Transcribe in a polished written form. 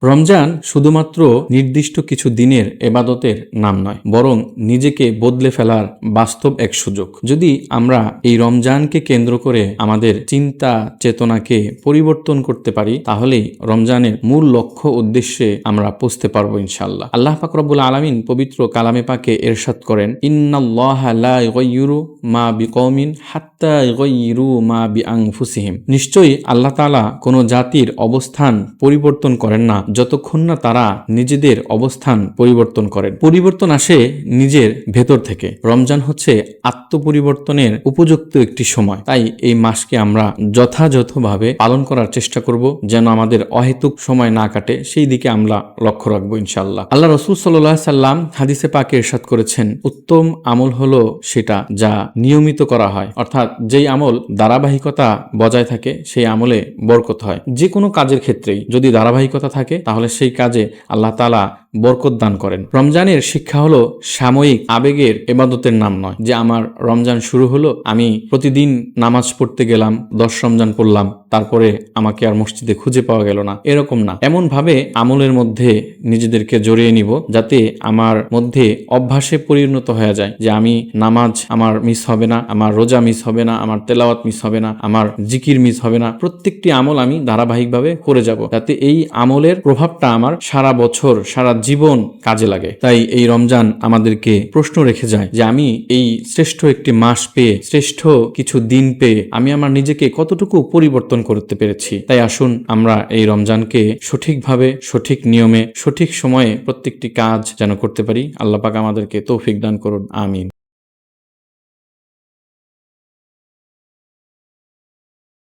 রমজান শুধুমাত্র নির্দিষ্ট কিছু দিনের এবাদতের নাম নয়, বরং নিজেকে বদলে ফেলার বাস্তব এক সুযোগ। যদি আমরা এই রমজানকে কেন্দ্র করে আমাদের চিন্তা চেতনাকে পরিবর্তন করতে পারি, তাহলেই রমজানের মূল লক্ষ্য উদ্দেশ্যে আমরা পৌঁছতে পারবো ইনশাআল্লাহ। আল্লাহ পাক রব্বুল আলামিন পবিত্র কালামে পাকে ইরশাদ করেন, ইন্নাল্লাহা লা ইউগাইয়িরু মা বিকওমিন হাত্তা ইউগাইয়িরু মা বিআনফুসিহিম। নিশ্চয়ই আল্লাহ তাআলা কোনো জাতির অবস্থান পরিবর্তন করেন না যতক্ষণ না তারা নিজেদের অবস্থান পরিবর্তন করেন। পরিবর্তন আসে নিজের ভেতর থেকে। রমজান হচ্ছে আত্মপরিবর্তনের উপযুক্ত একটি সময়। তাই এই মাসকে আমরা যথাযথভাবে পালন করার চেষ্টা করব, যেন আমাদের অহেতুক সময় না কাটে, সেই দিকে আমরা লক্ষ্য রাখবো ইনশাআল্লাহ। আল্লাহ রাসূল সাল্লাল্লাহু আলাইহি সাল্লাম হাদিসে পাকে ইরশাদ করেছেন, উত্তম আমল হলো সেটা যা নিয়মিত করা হয়, অর্থাৎ যেই আমল ধারাবাহিকতা বজায় থাকে সেই আমলে বরকত হয়। যে কোনো কাজের ক্ষেত্রেই যদি ধারাবাহিকতা থাকে তাহলে সেই কাজে আল্লাহ তাআলা বরকত দান করেন। রমজানের শিক্ষা হলো সাময়িক আবেগের ইবাদতের নাম নয়, যে আমার রমজান শুরু হলো, আমি প্রতিদিন নামাজ পড়তে গেলাম, 10 রমজান পড়লাম, তারপরে আমাকে আর মসজিদে খুঁজে পাওয়া গেল না, এরকম না। এমন ভাবে আমলের মধ্যে নিজেদেরকে জড়িয়ে নিব যাতে আমার মধ্যে অভ্যাসে পরিণত হয়ে যায় যে আমি নামাজ আমার মিস হবে না, আমার রোজা মিস হবে না, আমার তেলাওয়াত মিস হবে না, আমার জিকির মিস হবে না, প্রত্যেকটি আমল আমি ধারাবাহিকভাবে করে যাব, যাতে এই আমলের প্রভাবটা আমার সারা বছর সারা জীবন কাজে লাগে। তাই এই রমজান আমাদেরকে প্রশ্ন রেখে যায় যে আমি এই শ্রেষ্ঠ একটি মাস পেয়ে, শ্রেষ্ঠ কিছু দিন পেয়ে আমি আমার নিজেকে কতটুকু পরিবর্তন করতে পেরেছি। তাই আসুন আমরা এই রমজানকে সঠিকভাবে, সঠিক নিয়মে, সঠিক সময়ে প্রত্যেকটি কাজ যেন করতে পারি। আল্লাহ পাক আমাদেরকে তৌফিক দান করুন, আমিন।